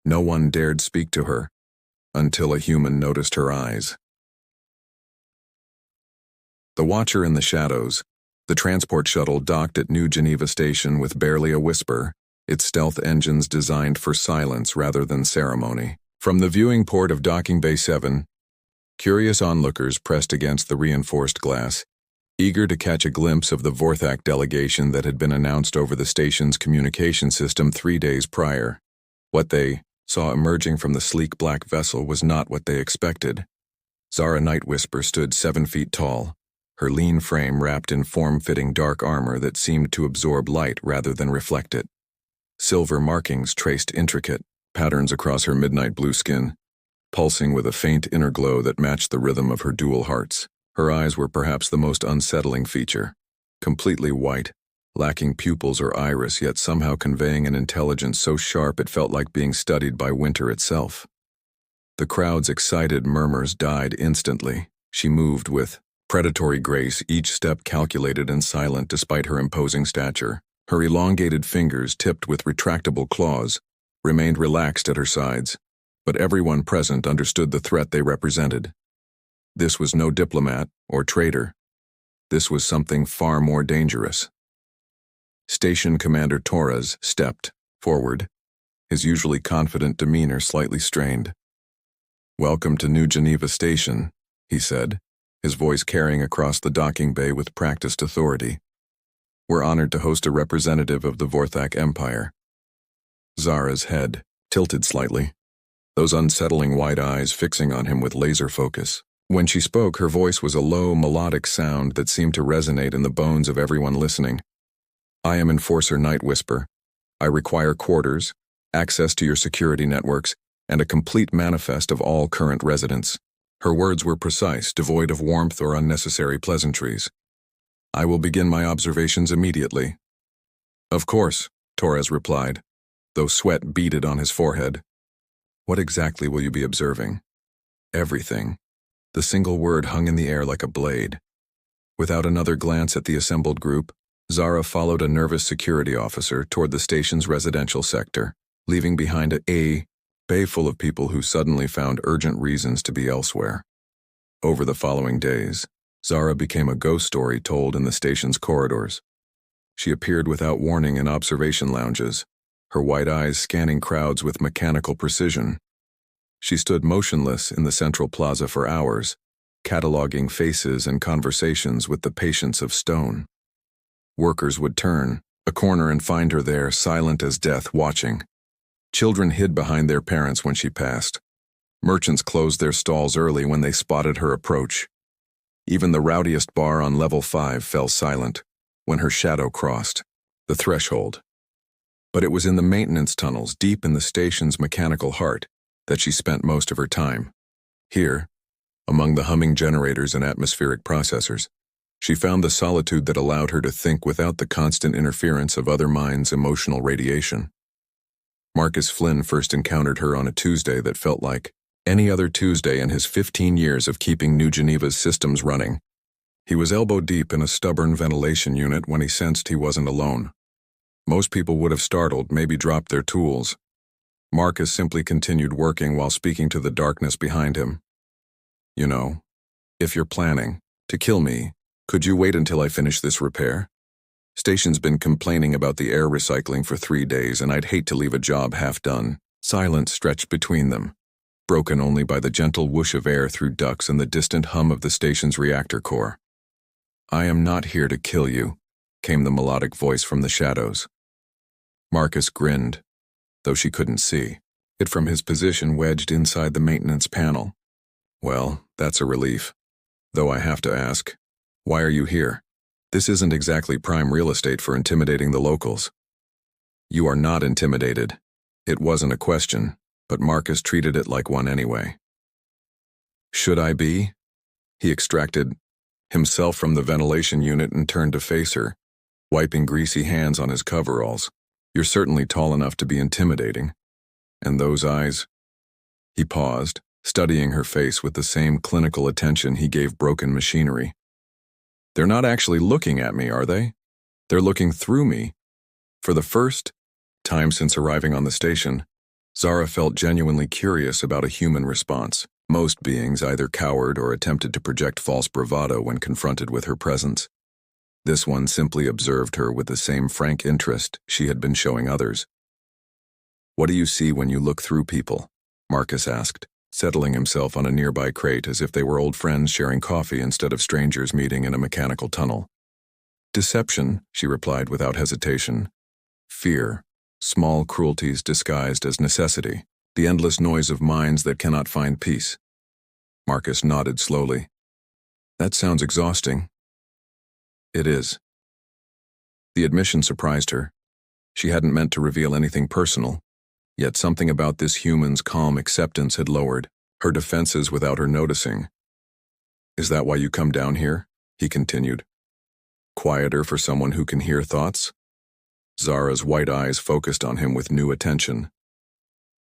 No one dared speak to her, until a human noticed her eyes. The Watcher in the Shadows. The transport shuttle docked at New Geneva Station with barely a whisper, its stealth engines designed for silence rather than ceremony. From the viewing port of Docking Bay 7, curious onlookers pressed against the reinforced glass, eager to catch a glimpse of the Vorthak delegation that had been announced over the station's communication system 3 days prior. What they saw emerging from the sleek black vessel was not what they expected. Zara Nightwhisper stood 7 feet tall, her lean frame wrapped in form-fitting dark armor that seemed to absorb light rather than reflect it. Silver markings traced intricate patterns across her midnight blue skin, pulsing with a faint inner glow that matched the rhythm of her dual hearts. Her eyes were perhaps the most unsettling feature, completely white, lacking pupils or iris, yet somehow conveying an intelligence so sharp it felt like being studied by winter itself. The crowd's excited murmurs died instantly. She moved with predatory grace, each step calculated and silent despite her imposing stature. Her elongated fingers, tipped with retractable claws, remained relaxed at her sides, but everyone present understood the threat they represented. This was no diplomat or traitor. This was something far more dangerous. Station Commander Torres stepped forward, his usually confident demeanor slightly strained. "Welcome to New Geneva Station," he said, his voice carrying across the docking bay with practiced authority. "We're honored to host a representative of the Vorthak Empire." Zara's head tilted slightly, those unsettling white eyes fixing on him with laser focus. When she spoke, her voice was a low, melodic sound that seemed to resonate in the bones of everyone listening. "I am Enforcer Nightwhisper. I require quarters, access to your security networks, and a complete manifest of all current residents." Her words were precise, devoid of warmth or unnecessary pleasantries. "I will begin my observations immediately." "Of course," Torres replied, though sweat beaded on his forehead. "What exactly will you be observing?" "Everything." The single word hung in the air like a blade. Without another glance at the assembled group, Zara followed a nervous security officer toward the station's residential sector, leaving behind a bay full of people who suddenly found urgent reasons to be elsewhere. Over the following days, Zara became a ghost story told in the station's corridors. She appeared without warning in observation lounges, her white eyes scanning crowds with mechanical precision. She stood motionless in the central plaza for hours, cataloging faces and conversations with the patience of stone. Workers would turn a corner and find her there, silent as death, watching. Children hid behind their parents when she passed. Merchants closed their stalls early when they spotted her approach. Even the rowdiest bar on level 5 fell silent when her shadow crossed the threshold. But it was in the maintenance tunnels, deep in the station's mechanical heart, that she spent most of her time. Here, among the humming generators and atmospheric processors, she found the solitude that allowed her to think without the constant interference of other minds' emotional radiation. Marcus Flynn first encountered her on a Tuesday that felt like any other Tuesday in his 15 years of keeping New Geneva's systems running. He was elbow-deep in a stubborn ventilation unit when he sensed he wasn't alone. Most people would have startled, maybe dropped their tools. Marcus simply continued working while speaking to the darkness behind him. "You know, if you're planning to kill me, could you wait until I finish this repair? Station's been complaining about the air recycling for 3 days, and I'd hate to leave a job half done." Silence stretched between them, broken only by the gentle whoosh of air through ducts and the distant hum of the station's reactor core. "I am not here to kill you," came the melodic voice from the shadows. Marcus grinned, though she couldn't see it from his position wedged inside the maintenance panel. "Well, that's a relief. Though I have to ask, why are you here? This isn't exactly prime real estate for intimidating the locals." "You are not intimidated." It wasn't a question, but Marcus treated it like one anyway. "Should I be?" He extracted himself from the ventilation unit and turned to face her, wiping greasy hands on his coveralls. "You're certainly tall enough to be intimidating. And those eyes." He paused, studying her face with the same clinical attention he gave broken machinery. "They're not actually looking at me, are they? They're looking through me." For the first time since arriving on the station, Zara felt genuinely curious about a human response. Most beings either cowered or attempted to project false bravado when confronted with her presence. This one simply observed her with the same frank interest she had been showing others. "What do you see when you look through people?" Marcus asked, settling himself on a nearby crate as if they were old friends sharing coffee instead of strangers meeting in a mechanical tunnel. "Deception," she replied without hesitation. "Fear, small cruelties disguised as necessity, the endless noise of minds that cannot find peace." Marcus nodded slowly. "That sounds exhausting." "It is." The admission surprised her. She hadn't meant to reveal anything personal, yet something about this human's calm acceptance had lowered her defenses without her noticing. "Is that why you come down here?" he continued. "Quieter for someone who can hear thoughts?" Zara's white eyes focused on him with new attention.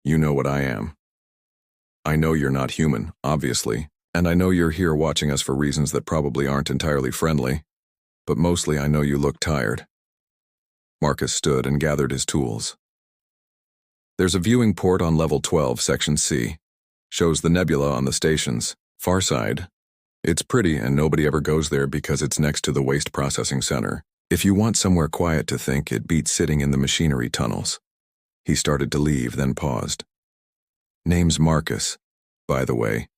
"You know what I am. I know you're not human, obviously, and I know you're here watching us for reasons that probably aren't entirely friendly, but mostly I know you look tired." Marcus stood and gathered his tools. "There's a viewing port on level 12, section C. Shows the nebula on the station's far side. It's pretty and nobody ever goes there because it's next to the waste processing center. If you want somewhere quiet to think, it beats sitting in the machinery tunnels." He started to leave, then paused. "Name's Marcus, by the way.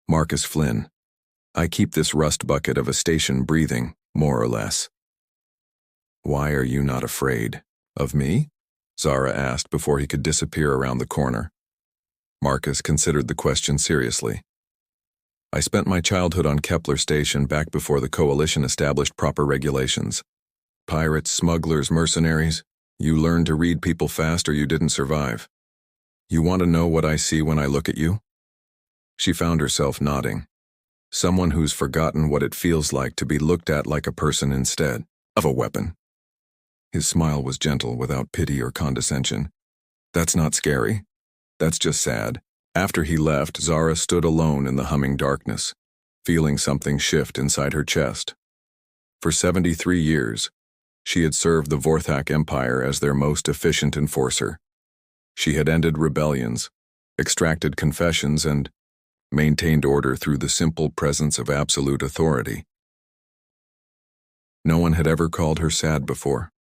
Marcus Flynn. I keep this rust bucket of a station breathing, more or less." "Why are you not afraid of me?" Zara asked before he could disappear around the corner. Marcus considered the question seriously. "I spent my childhood on Kepler Station back before the Coalition established proper regulations. Pirates, smugglers, mercenaries. You learned to read people fast or you didn't survive. You want to know what I see when I look at you?" She found herself nodding. Someone who's forgotten what it feels like to be looked at like a person instead of a weapon. His smile was gentle, without pity or condescension. "That's not scary. That's just sad." After he left, Zara stood alone in the humming darkness, feeling something shift inside her chest. For 73 years, she had served the Vorthak Empire as their most efficient enforcer. She had ended rebellions, extracted confessions, and maintained order through the simple presence of absolute authority. No one had ever called her sad before.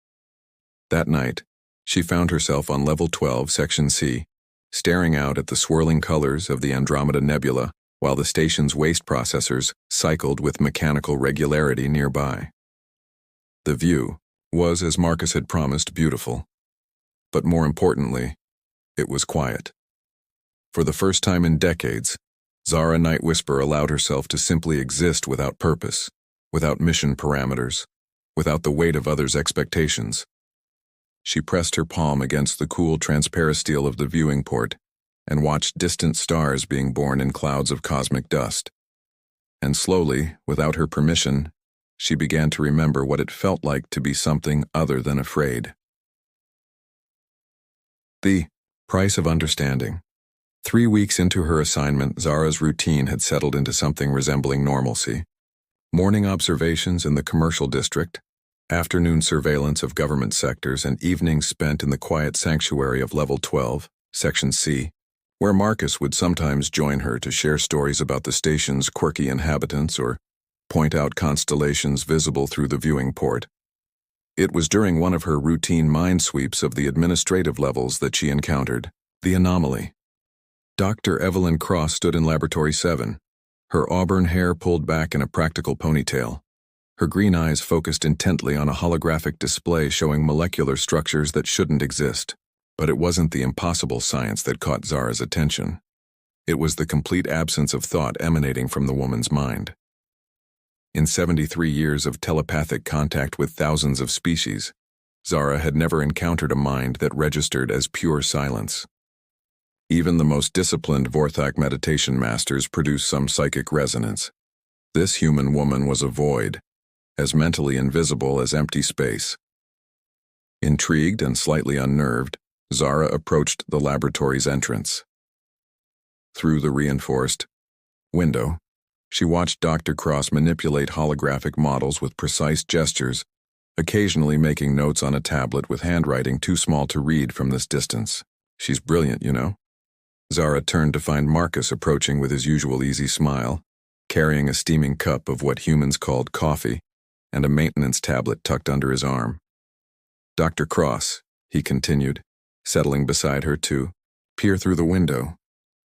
That night, she found herself on level 12, section C, staring out at the swirling colors of the Andromeda Nebula while the station's waste processors cycled with mechanical regularity nearby. The view was, as Marcus had promised, beautiful. But more importantly, it was quiet. For the first time in decades, Zara Night Whisper allowed herself to simply exist without purpose, without mission parameters, without the weight of others' expectations. She pressed her palm against the cool transparisteel of the viewing port and watched distant stars being born in clouds of cosmic dust. And slowly, without her permission, she began to remember what it felt like to be something other than afraid. The price of understanding. 3 weeks into her assignment, Zara's routine had settled into something resembling normalcy. Morning observations in the commercial district, afternoon surveillance of government sectors, and evenings spent in the quiet sanctuary of Level 12, Section C, where Marcus would sometimes join her to share stories about the station's quirky inhabitants or point out constellations visible through the viewing port. It was during one of her routine mind sweeps of the administrative levels that she encountered the anomaly. Dr. Evelyn Cross stood in Laboratory 7, her auburn hair pulled back in a practical ponytail. Her green eyes focused intently on a holographic display showing molecular structures that shouldn't exist. But it wasn't the impossible science that caught Zara's attention. It was the complete absence of thought emanating from the woman's mind. In 73 years of telepathic contact with thousands of species, Zara had never encountered a mind that registered as pure silence. Even the most disciplined Vorthak meditation masters produce some psychic resonance. This human woman was a void, as mentally invisible as empty space. Intrigued and slightly unnerved, Zara approached the laboratory's entrance. Through the reinforced window, she watched Dr. Cross manipulate holographic models with precise gestures, occasionally making notes on a tablet with handwriting too small to read from this distance. "She's brilliant, you know," Zara turned to find Marcus approaching with his usual easy smile, carrying a steaming cup of what humans called coffee and a maintenance tablet tucked under his arm. "Dr. Cross," he continued, settling beside her to peer through the window.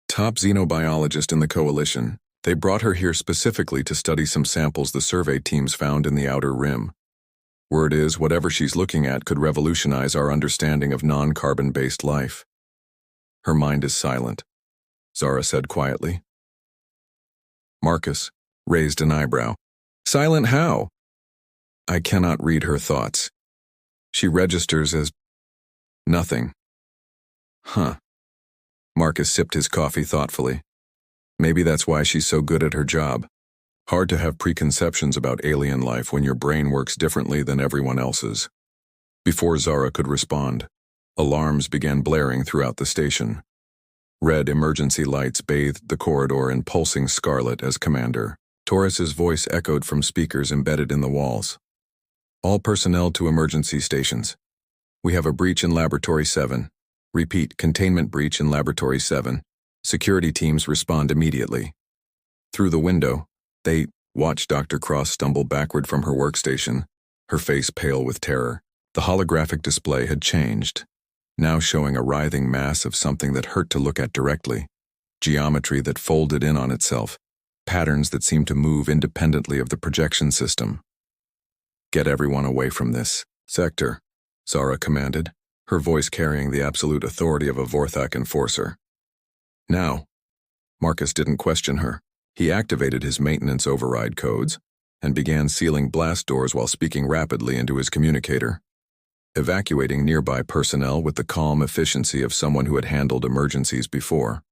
"Top xenobiologist in the Coalition. They brought her here specifically to study some samples the survey teams found in the Outer Rim. Word is, whatever she's looking at could revolutionize our understanding of non-carbon-based life." "Her mind is silent," Zara said quietly. Marcus raised an eyebrow. "Silent how?" "I cannot read her thoughts. She registers as nothing." "Huh." Marcus sipped his coffee thoughtfully. "Maybe that's why she's so good at her job. Hard to have preconceptions about alien life when your brain works differently than everyone else's." Before Zara could respond, alarms began blaring throughout the station. Red emergency lights bathed the corridor in pulsing scarlet as Commander Torres's voice echoed from speakers embedded in the walls. "All personnel to emergency stations. We have a breach in Laboratory 7. Repeat, containment breach in Laboratory 7. Security teams respond immediately." Through the window, they watched Dr. Cross stumble backward from her workstation, her face pale with terror. The holographic display had changed, now showing a writhing mass of something that hurt to look at directly, geometry that folded in on itself, patterns that seemed to move independently of the projection system. "Get everyone away from this sector," Zara commanded, her voice carrying the absolute authority of a Vorthak enforcer. "Now." Marcus didn't question her. He activated his maintenance override codes and began sealing blast doors while speaking rapidly into his communicator, evacuating nearby personnel with the calm efficiency of someone who had handled emergencies before.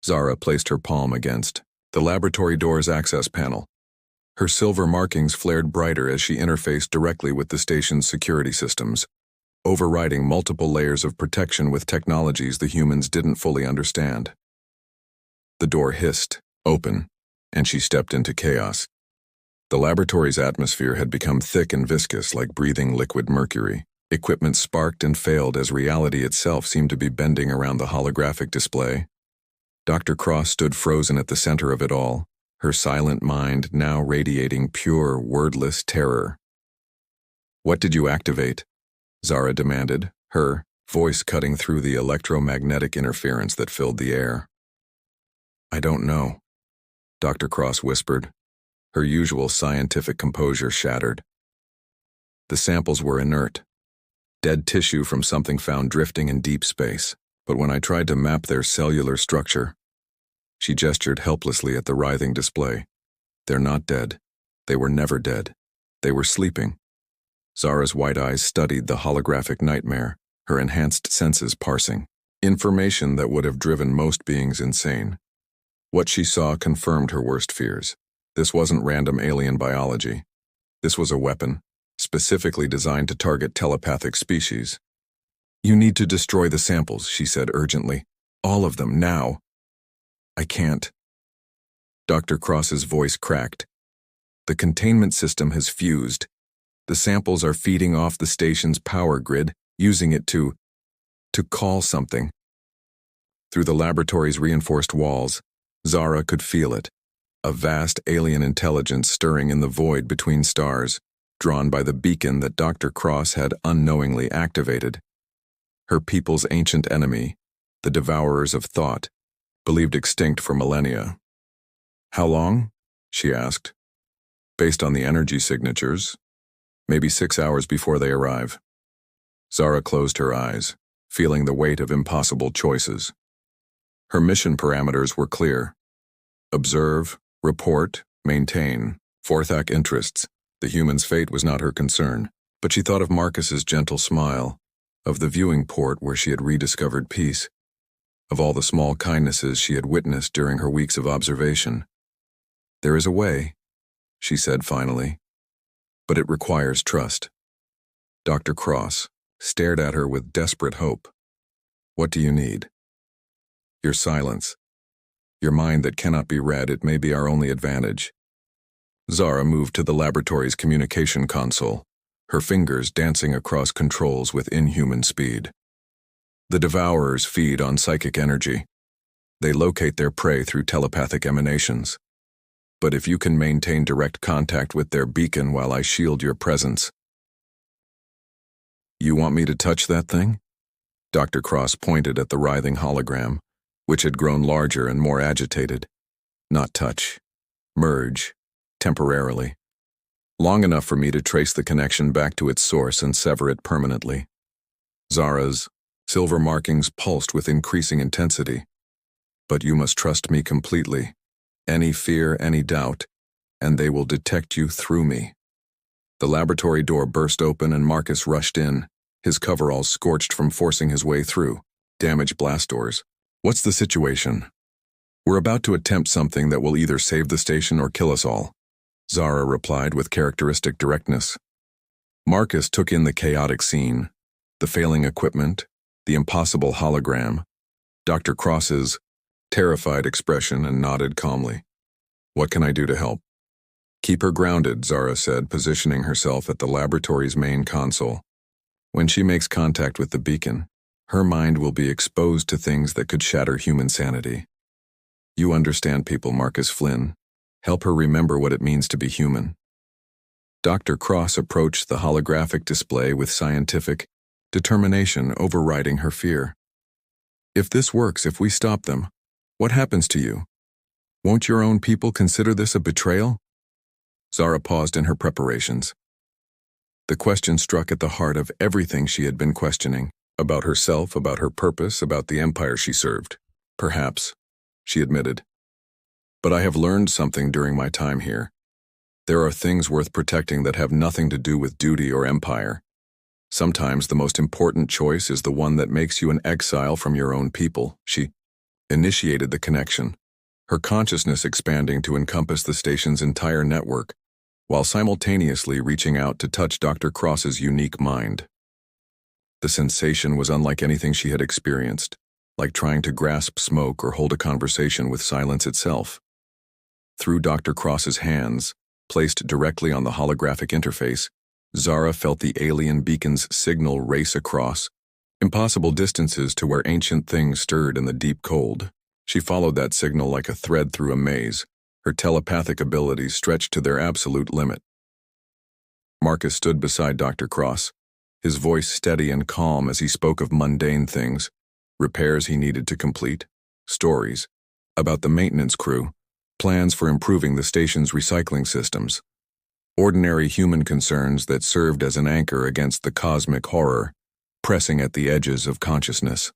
Zara placed her palm against the laboratory door's access panel. Her silver markings flared brighter as she interfaced directly with the station's security systems, overriding multiple layers of protection with technologies the humans didn't fully understand. The door hissed open, and she stepped into chaos. The laboratory's atmosphere had become thick and viscous like breathing liquid mercury. Equipment sparked and failed as reality itself seemed to be bending around the holographic display. Dr. Cross stood frozen at the center of it all, her silent mind now radiating pure, wordless terror. "What did you activate?" Zara demanded, her voice cutting through the electromagnetic interference that filled the air. "I don't know," Dr. Cross whispered, her usual scientific composure shattered. "The samples were inert, dead tissue from something found drifting in deep space, but when I tried to map their cellular structure..." She gestured helplessly at the writhing display. "They're not dead. They were never dead. They were sleeping." Zara's white eyes studied the holographic nightmare, her enhanced senses parsing information that would have driven most beings insane. What she saw confirmed her worst fears. This wasn't random alien biology. This was a weapon, specifically designed to target telepathic species. "You need to destroy the samples," she said urgently. "All of them, now." "I can't." Dr. Cross's voice cracked. "The containment system has fused. The samples are feeding off the station's power grid, using it to call something." Through the laboratory's reinforced walls, Zara could feel it, a vast alien intelligence stirring in the void between stars, drawn by the beacon that Dr. Cross had unknowingly activated. Her people's ancient enemy, the devourers of thought, believed extinct for millennia. "How long?" she asked. "Based on the energy signatures, maybe 6 hours before they arrive." Zara closed her eyes, feeling the weight of impossible choices. Her mission parameters were clear. Observe, report, maintain, Vorthak interests. The human's fate was not her concern, but she thought of Marcus's gentle smile, of the viewing port where she had rediscovered peace, of all the small kindnesses she had witnessed during her weeks of observation. "There is a way," she said finally, "but it requires trust." Dr. Cross stared at her with desperate hope. "What do you need?" "Your silence. Your mind that cannot be read. It may be our only advantage." Zara moved to the laboratory's communication console, her fingers dancing across controls with inhuman speed. "The Devourers feed on psychic energy. They locate their prey through telepathic emanations. But if you can maintain direct contact with their beacon while I shield your presence. You want me to touch that thing? Dr. Cross pointed at the writhing hologram, which had grown larger and more agitated. Not touch. Merge. Temporarily. Long enough for me to trace the connection back to its source and sever it permanently. Zara's silver markings pulsed with increasing intensity. But you must trust me completely. Any fear, any doubt, and they will detect you through me. The laboratory door burst open and Marcus rushed in, his coveralls scorched from forcing his way through. Damaged blast doors. What's the situation? We're about to attempt something that will either save the station or kill us all, Zara replied with characteristic directness. Marcus took in the chaotic scene, the failing equipment, the impossible hologram, Dr. Cross's terrified expression, and nodded calmly. What can I do to help? Keep her grounded, Zara said, positioning herself at the laboratory's main console. When she makes contact with the beacon, her mind will be exposed to things that could shatter human sanity. You understand people, Marcus Flynn. Help her remember what it means to be human. Dr. Cross approached the holographic display with scientific determination, overriding her fear. If this works, if we stop them, what happens to you? Won't your own people consider this a betrayal? Zara paused in her preparations. The question struck at the heart of everything she had been questioning, about herself, about her purpose, about the empire she served. Perhaps, she admitted. But I have learned something during my time here. There are things worth protecting that have nothing to do with duty or empire. Sometimes the most important choice is the one that makes you an exile from your own people. She initiated the connection, her consciousness expanding to encompass the station's entire network, while simultaneously reaching out to touch Dr. Cross's unique mind. The sensation was unlike anything she had experienced, like trying to grasp smoke or hold a conversation with silence itself. Through Dr. Cross's hands, placed directly on the holographic interface, Zara felt the alien beacon's signal race across impossible distances to where ancient things stirred in the deep cold. She followed that signal like a thread through a maze, her telepathic abilities stretched to their absolute limit. Marcus stood beside Dr. Cross, his voice steady and calm as he spoke of mundane things, repairs he needed to complete, stories about the maintenance crew, plans for improving the station's recycling systems, ordinary human concerns that served as an anchor against the cosmic horror pressing at the edges of consciousness.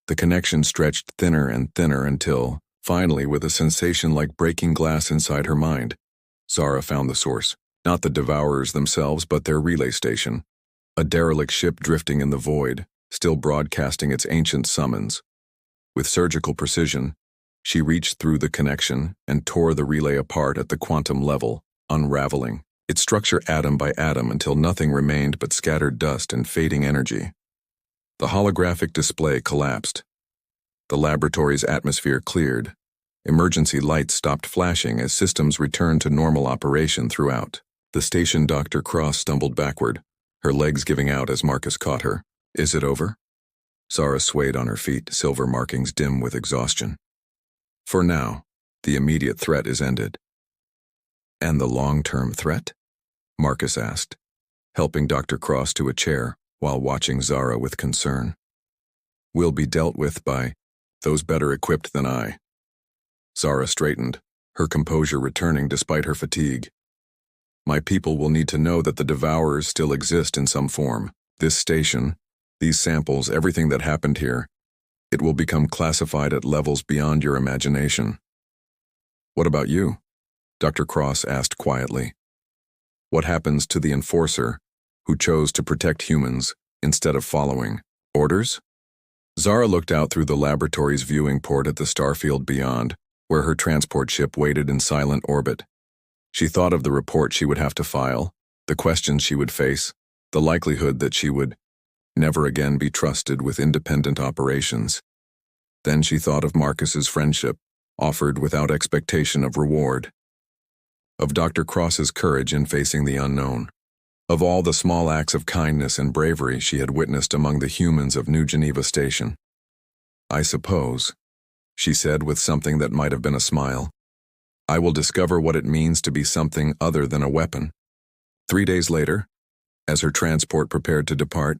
The connection stretched thinner and thinner until, finally, with a sensation like breaking glass inside her mind, Zara found the source, not the devourers themselves but their relay station, a derelict ship drifting in the void, still broadcasting its ancient summons. With surgical precision, she reached through the connection and tore the relay apart at the quantum level, unraveling its structure atom by atom until nothing remained but scattered dust and fading energy. The holographic display collapsed. The laboratory's atmosphere cleared. Emergency lights stopped flashing as systems returned to normal operation throughout. The station Dr. Cross stumbled backward, her legs giving out as Marcus caught her. Is it over? Zara swayed on her feet, silver markings dim with exhaustion. For now, the immediate threat is ended. And the long-term threat? Marcus asked, helping Dr. Cross to a chair while watching Zara with concern. Will be dealt with by those better equipped than I. Zara straightened, her composure returning despite her fatigue. My people will need to know that the devourers still exist in some form. This station, these samples, everything that happened here, it will become classified at levels beyond your imagination. What about you? Dr. Cross asked quietly. What happens to the enforcer who chose to protect humans instead of following orders? Zara looked out through the laboratory's viewing port at the starfield beyond, where her transport ship waited in silent orbit. She thought of the report she would have to file, the questions she would face, the likelihood that she would never again be trusted with independent operations. Then she thought of Marcus's friendship, offered without expectation of reward. Of Dr. Cross's courage in facing the unknown. Of all the small acts of kindness and bravery she had witnessed among the humans of New Geneva Station. I suppose, she said with something that might have been a smile. I will discover what it means to be something other than a weapon. 3 days later, as her transport prepared to depart,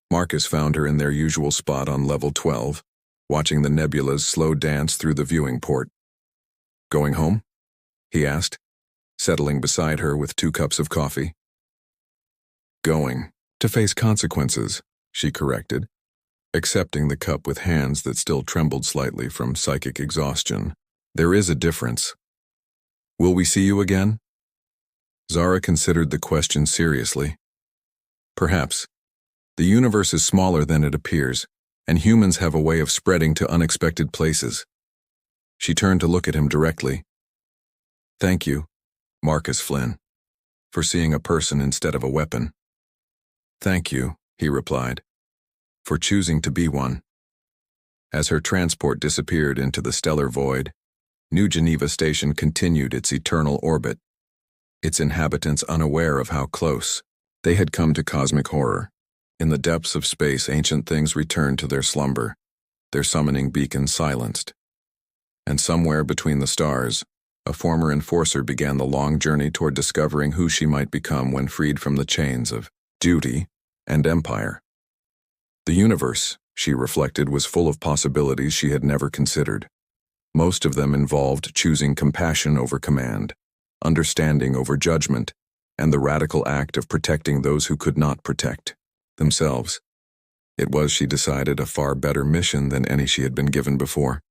Marcus found her in their usual spot on level 12, watching the nebula's slow dance through the viewing port. Going home? He asked, settling beside her with 2 cups of coffee. Going. To face consequences, she corrected, accepting the cup with hands that still trembled slightly from psychic exhaustion. There is a difference. Will we see you again? Zara considered the question seriously. Perhaps. The universe is smaller than it appears, and humans have a way of spreading to unexpected places. She turned to look at him directly. Thank you, Marcus Flynn, for seeing a person instead of a weapon. Thank you, he replied, for choosing to be one. As her transport disappeared into the stellar void, New Geneva Station continued its eternal orbit, its inhabitants unaware of how close they had come to cosmic horror. In the depths of space, ancient things returned to their slumber, their summoning beacons silenced. And somewhere between the stars, a former enforcer began the long journey toward discovering who she might become when freed from the chains of duty and empire. The universe, she reflected, was full of possibilities she had never considered. Most of them involved choosing compassion over command, understanding over judgment, and the radical act of protecting those who could not protect themselves. It was, she decided, a far better mission than any she had been given before.